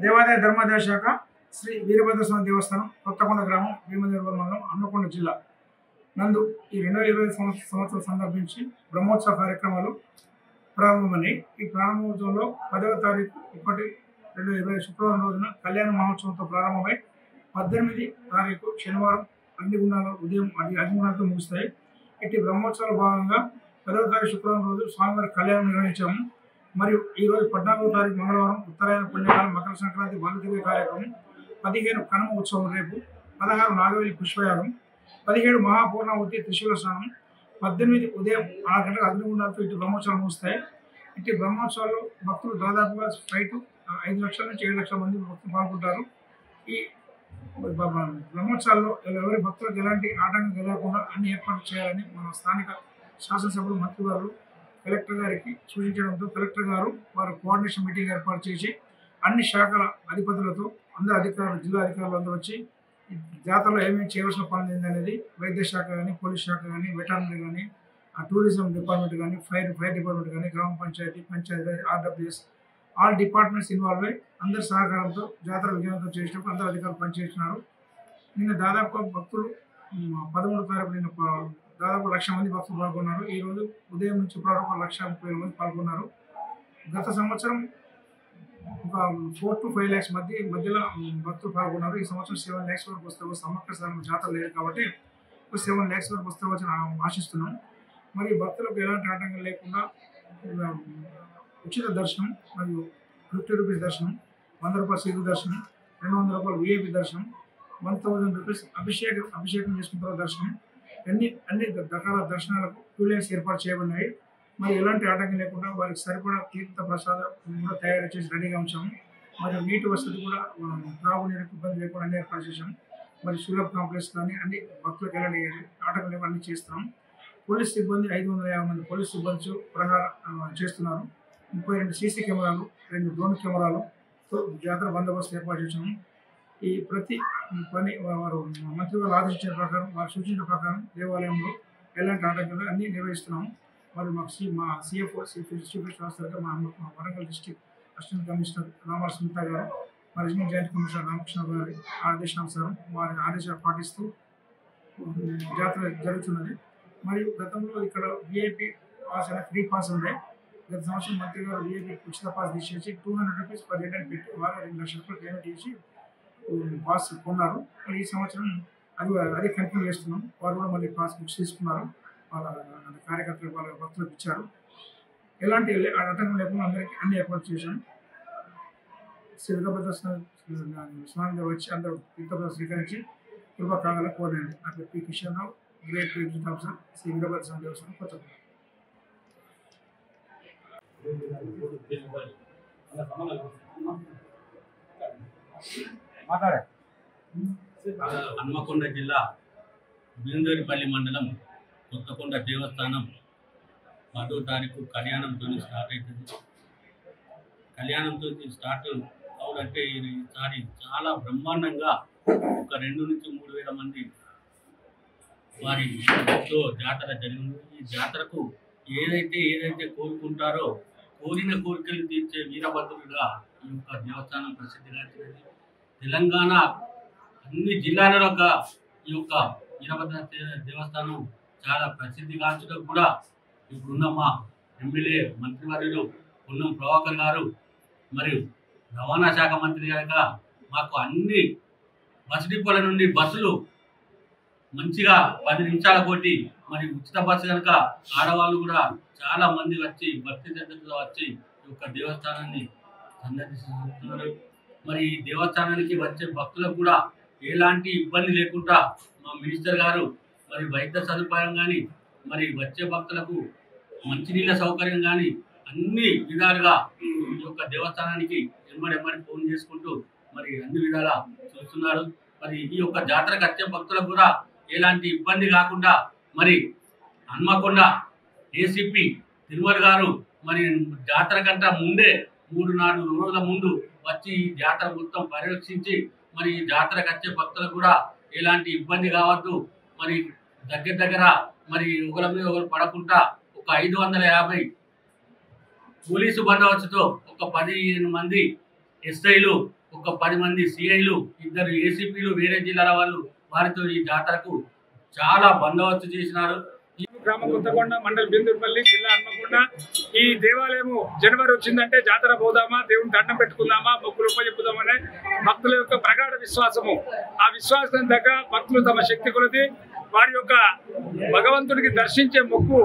దేవాదాయ ధర్మాదాయ శాఖ శ్రీ వీరభద్ర స్వామి దేవస్థానం కొత్తకొండ గ్రామం భీమదేవర మండలం హన్మకొండ జిల్లా నందు ఈ 2020 సంవత్సరం సందర్భించి బ్రహ్మోత్సవ కార్యక్రమాలు ప్రారంభమని ఈ ప్రారంభోత్సవంలో 10వ తారీఖు 1/2020 శుక్రవారం రోజున కళ్యాణ మహోత్సవంతో ప్రారంభమై 18 తారీఖు శనివారం అగ్నిగుండాలు ఉదయం అగ్నిగుండాలతో ముగుస్తాయి. ఇటు బ్రహ్మోత్సవాల భాగంగా 10వ తారీఖు శుక్రవారం రోజు స్వామివారి కళ్యాణం నిర్వహించాము. మరియు ఈరోజు 14వ తారీఖు మంగళవారం ఉత్తరాయణ పుణ్యకాలం మకర సంక్రాంతి బంధు తిరిగే కార్యక్రమం, 15 కనుమ ఉత్సవం రేపు, 16 నాగవెల్లి పుష్పయాగం, 17 మహాపూర్ణావతి త్రిశూల స్నానం, 18 ఉదయం 6 గంటలకు అగ్నిగుండాలతో ఇటు బ్రహ్మోత్సవాలు ముగుస్తాయి. ఇటు బ్రహ్మోత్సవాల్లో భక్తులు దాదాపుగా 5 లక్షల నుంచి 7 లక్షల మంది భక్తులు పాల్గొంటారు. ఈ బ్రహ్మోత్సవాల్లో ఎవరి భక్తులకు ఎలాంటి ఆటంకం కలగకుండా అన్ని ఏర్పాట్లు చేయాలని మన స్థానిక శాసనసభ్యులు మంత్రివారు కలెక్టర్ గారికి సూచించడంతో కలెక్టర్ గారు వారు కోఆర్డినేషన్ మీటింగ్ ఏర్పాటు చేసి అన్ని శాఖల అధిపతులతో అందరు అధికారులు జిల్లా అధికారులు అందరూ వచ్చి జాతరలో ఏమేమి చేయవలసిన పనులు ఏందనేది వైద్య శాఖ కానీ, పోలీస్ శాఖ కానీ, వెటర్నరీ కానీ, టూరిజం డిపార్ట్మెంట్ కానీ, ఫైర్ డిపార్ట్మెంట్ కానీ, గ్రామ panchayat RWS all departments involve అయ్యి అందరి సహకారంతో జాతర విజయవంతం చేసినప్పుడు అందరు అధికారులు పనిచేస్తున్నారు. నిన్న దాదాపు భక్తులు 13వ తారీఖు నిన్న దాదాపు 1,00,000 మంది భక్తులు పాల్గొన్నారు. ఈరోజు ఉదయం నుంచి ఇప్పటివరకు 1,30,000 మంది పాల్గొన్నారు. గత సంవత్సరం ఒక 4 to 5 lakhs మధ్యలో భక్తులు పాల్గొన్నారు. ఈ సంవత్సరం 7 lakhs వరకు వస్తే సమ్మక్క సారమ్మ జాతర లేదు కాబట్టి 7 lakhs వరకు వస్తే ఆశిస్తున్నాం. మరి భక్తులకు ఎలాంటి ఆటంకం లేకుండా ఉచిత దర్శనం మరియు 50 రూపీస్ దర్శనం, 100 రూపాయల సీటు దర్శనం, 200 రూపాయల విఐపి దర్శనం, 1000 రూపీస్ అభిషేకం చేసుకున్న తర్వాత దర్శనం, అన్ని రకాల దర్శనాలకు క్యూ లైన్స్ ఏర్పాటు చేయబడినాయి. మరి ఎలాంటి ఆటంకం లేకుండా వారికి సరిపడా తీర్థ ప్రసాదం కూడా తయారు చేసి రెడీగా ఉంచాము. మరియు నీటి వసతి కూడా త్రాగునీటికి ఇబ్బంది లేకుండా అన్ని ఏర్పాటు చేశాము. మరి సులభ కాంప్లెక్స్ కానీ అన్ని భక్తులకు ఎలాంటి ఆటంకం లేకుండా అన్ని చేస్తున్నాం. పోలీస్ సిబ్బంది 550 మంది పోలీస్ సిబ్బంది ప్రహారం చేస్తున్నారు. 32 సీసీ కెమెరాలు, 2 డ్రోన్ కెమెరాలతో జాతర బందోబస్తు ఏర్పాటు చేశాము. ఈ ప్రతి పని వారు మంత్రి వారు ఆదేశించిన ప్రకారం, వారు సూచించిన ప్రకారం దేవాలయంలో ఎలాంటి ఆటంకాలు అన్నీ నిర్వహిస్తున్నాము. మరి మా సిఎఫ్ఓ చీఫ్ ఆఫీసర్గా మా Warangal district assistant commissioner Ramala Sunitha గారు, రీజనల్ జాయింట్ కమిషనర్ రామకృష్ణ గారి ఆదేశానుసారం వారి ఆదేశాలు పాటిస్తూ జాతర జరుగుతున్నది. మరియు గతంలో ఇక్కడ విఐపి పాస్ అనే ఫ్రీ పాస్ ఉండే. గత సంవత్సరం మంత్రి గారు విఐపి ఉచిత పాస్ తీసేసి 200 రూపీస్ పర్ హెడ్ అని పెట్టి వారు 2 లక్షల రూపాయలు పేమెంట్ చేసి పాస్ కొన్నారు. మరి ఈ సంవత్సరం అది కంటిన్యూ చేస్తున్నాం. వారు కూడా మళ్ళీ పాస్ బుక్స్ తీసుకున్నారు, వాళ్ళ కార్యకర్తలు వాళ్ళ భక్తులకు ఇచ్చారు. ఎలాంటి ఆటంకం లేకుండా అందరికీ అన్ని ఏర్పాటు చేశాం. శ్రీ వీరభద్ర స్వామి వచ్చి అందరూ తీర్థప్రసాదం స్వీకరించి కృపా కావాలని కోరండి. అట్లా P Kishan Rao, great executive officer, Shri Veerabhadra Swamy Devasthanam, Kothagudem. Hanamkonda జిల్లా బీందోరిపల్లి మండలం కొత్తకొండ దేవస్థానం 10వ తారీఖు కళ్యాణంతో స్టార్ట్ అవుతుంది. కళ్యాణంతో స్టార్ట్ అవునంటే ఈసారి చాలా బ్రహ్మాండంగా ఒక 2 నుంచి 3 వేల మంది వారితో జాతర జరిగింది. ఈ జాతరకు ఏదైతే కోరుకుంటారో కోరిన కోరికలు తీర్చే వీరభద్రుడిగా ఈ యొక్క దేవస్థానం ప్రసిద్ధిగాంచినది. తెలంగాణ అన్ని జిల్లాలలో ఈ యొక్క వీరభద్ర దేవస్థానం చాలా ప్రసిద్ధిగాంచడం కూడా ఇప్పుడున్న మా ఎమ్మెల్యే మంత్రివర్యులు పొన్నం ప్రభాకర్ గారు మరియు రవాణా శాఖ మంత్రి గారుగా మాకు అన్ని బస్ డిపోల నుండి బస్సులు మంచిగా 10 నిమిషాల కోటి మరి ఉచిత బస్సు కనుక ఆడవాళ్ళు కూడా చాలా మంది వచ్చి భక్తి శ్రద్ధతో వచ్చి ఈ యొక్క దేవస్థానాన్ని సందర్శిస్తున్నారు. మరి ఈ దేవస్థానానికి వచ్చే భక్తులకు కూడా ఎలాంటి ఇబ్బంది లేకుండా మా మినిస్టర్ గారు మరి వైద్య సదుపాయం కానీ మరి వచ్చే భక్తులకు మంచినీళ్ళ సౌకర్యం కానీ అన్ని విధాలుగా ఈ యొక్క దేవస్థానానికి ఎమ్మడెమ్మడి ఫోన్ చేసుకుంటూ మరి అన్ని విధాలా చూస్తున్నారు. మరి ఈ యొక్క జాతరకు వచ్చే భక్తులకు కూడా ఎలాంటి ఇబ్బంది కాకుండా మరి హన్మకొండ ఏసీపీ తిరుమల గారు మరి జాతర కంటే ముందే 3-4 రోజుల ముందు వచ్చి ఈ జాతర మొత్తం పర్యవేక్షించి మరి జాతరకు వచ్చే భక్తులకు కూడా ఎలాంటి ఇబ్బంది కావద్దు, మరి దగ్గర మరి ఒకరి మీద ఒకరు పడకుండా ఒక 550 పోలీసు బందోబస్తుతో ఒక 15 మంది ఎస్ఐలు, ఒక 10 మంది సిఐలు, 2 ఏసీపీలు వేరే జిల్లాల వాళ్ళు వారితో ఈ జాతరకు చాలా బందోబస్తు చేసినారు. గ్రామం కొత్తకొండ, మండల్ బీందూరుపల్లి, జిల్లా హన్మకొండ. ఈ దేవాలయము జనవరి వచ్చిందంటే జాతర పోదామా, దేవుని దండం పెట్టుకుందామా, మొక్కులు ఉపజెప్పుదామనే భక్తుల యొక్క ప్రగాఢ విశ్వాసము. ఆ విశ్వాసం దగ్గర భక్తులు తమ శక్తి కొలది వారి యొక్క భగవంతుడికి దర్శించే మొక్కు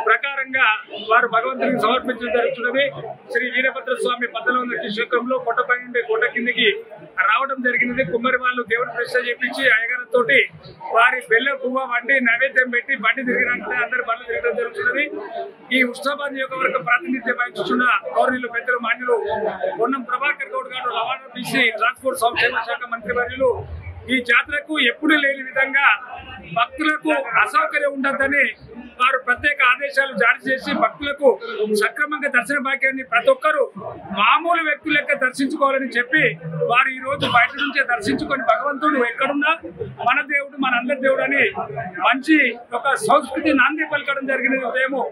ప్రకారంగా వారు భగవంతుడికి సమర్పించడం జరుగుతున్నది. శ్రీ వీరభద్ర స్వామి 1400 క్షేత్రంలో కొండపై నుండి కొండ కిందికి రావడం జరిగినది. కుమ్మరి వాళ్ళు దేవుని ప్రశ్న చేపించి అయ్యగారితో వారి బెల్ల పువ్వ వండి నైవేద్యం పెట్టి బండి తిరిగినట్టే అందరు బండ్లు తిరగడం జరుగుతున్నది. ఈ ఉత్సవాన్ని నియోజకవర్గ ప్రాతినిధ్యం వహిస్తున్న గౌరవనీయులు పెద్దలు మాన్యులు పొన్నం ప్రభాకర్ గౌడ్ గారు, రవాణా బీసీ ట్రాన్స్పోర్ట్ సంక్షేమ శాఖ మంత్రివర్యులు ఈ జాతరకు ఎప్పుడు లేని విధంగా భక్తులకు అసౌకర్యం ఉండద్దని వారు ప్రత్యేక ఆదేశాలు జారీ చేసి భక్తులకు సక్రమంగా దర్శన భాగ్యాన్ని ప్రతి ఒక్కరూ మామూలు వ్యక్తుల లెక్క దర్శించుకోవాలని చెప్పి వారు ఈ రోజు బయట నుంచే దర్శించుకొని భగవంతుడు ఎక్కడున్నా మన దేవుడు మన అందరి దేవుడు అని మంచి ఒక సంస్కృతి నాంది పలకడం జరిగినది. ఉదయము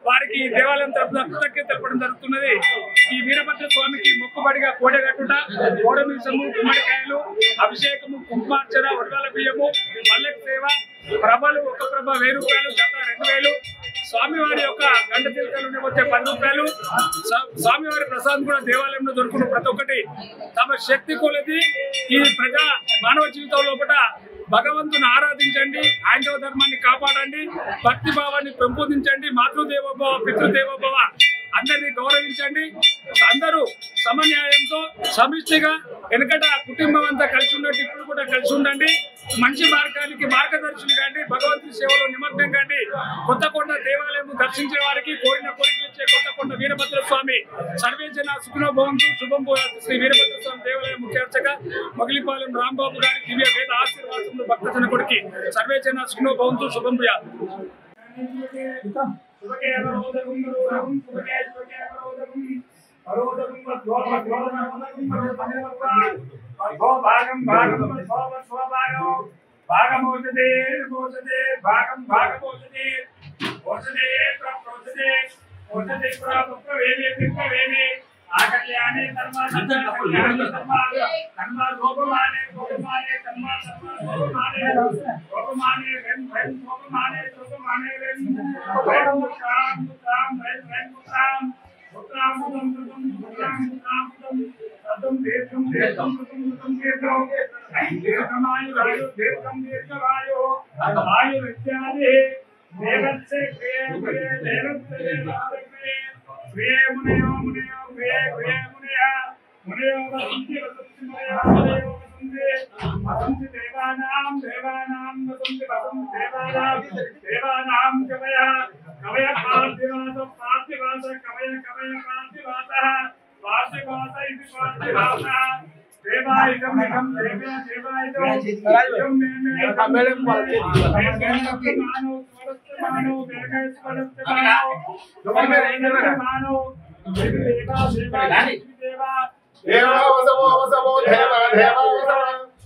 వారికి దేవాలయం తరఫున కృతజ్ఞత తెలపడం జరుగుతున్నది. ఈ వీరభద్ర స్వామికి మొక్కుబడిగా కోడెగట్టుట, కోడమీసము, గుమ్మడికాయలు, అభిషేకము, కుంకుమార్చన, ఉడవాల బియ్యము, పల్లెకి సేవ, ప్రభలు, ఒక ప్రభ 1000 రూపాయలు, జత 2000, స్వామివారి యొక్క గంట తిలకాలు వచ్చే 10 రూపాయలు, స్వామివారి ప్రసాదం కూడా దేవాలయంలో దొరుకును. ప్రతి ఒక్కటి తమ శక్తి కొలది ఈ ప్రజా మానవ జీవితం లోపల భగవంతుని ఆరాధించండి, హైందవ ధర్మాన్ని కాపాడండి, భక్తి భావాన్ని పెంపొందించండి, మాతృదేవోభవ పితృదేవోభవ అందరినీ గౌరవించండి. అందరూ సమన్యాయంతో సమిష్టిగా వెనకట కుటుంబం అంతా కలిసి ఉన్నట్టు ఇప్పుడు కూడా కలిసి ఉండండి. మంచి మార్గానికి మార్గదర్శులు కండి, భగవంతుని సేవలో నిమగ్నం కండి. కొత్తకొండ దేవాలయం దర్శించే వారికి కోరిన కోరికలు ఇచ్చే కొత్తకొండ వీరభద్ర స్వామి సర్వే జన సుఖనో భవంతు. శుభం. శ్రీ వీరభద్ర స్వామి దేవాలయం ముఖ్య అర్చక మొగిలిపాలెం రాంబాబు గారి దివ్య వేద ఆశీర్వాదములు భక్తజన కొడికి సర్వే జన సుఖనో భవంతు. శుభం. आकल्याणे तन्मा कल्याणे तन्मा गोपमाने गोपमाने तन्मा गोपमाने गोपमाने वें गोपमाने गोपमाने वें मुत्राम मुत्राम वें मुत्राम मुत्राम तदम दीर्घम दीर्घम दीर्घम दीर्घमायु वायु दीर्घम दीर्घवायु वायु विद्यादि देवस्य क्रिये क्रिये देवस्य देवस्य क्रिये मुनयो मुनयो क्रिये क्रिये मुनया मुनयो वसन्ति वसन्ति मुनयो मुनयो वसन्ति देवानां देवानां वसन्ति वसन्ति देवानां कवयः कवयः पार्थिवास कवय कवय पार्थिवासः पार्थिवास इति पार्थिवासः देवायकं निकं देवायकं मेले मानो देवा वसवो देवा देवा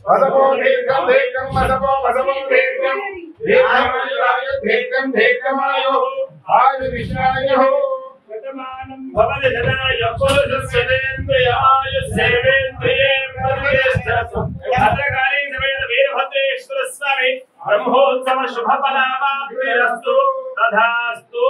वसवो दीर्घं दीर्घं वसवो दीर्घं दीर्घं दीर्घमायुः आयु विश्रायुः वर्तमानं भवति जनाय पुरुषस्येन्द्रियाय सेवेन्द्रिये भद्रकाली समेत वीरभद्रेश्वर स्वामी ब्रह्मोत्सव शुभफलावाप्तिरस्तु तथास्तु।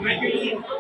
వెహికల్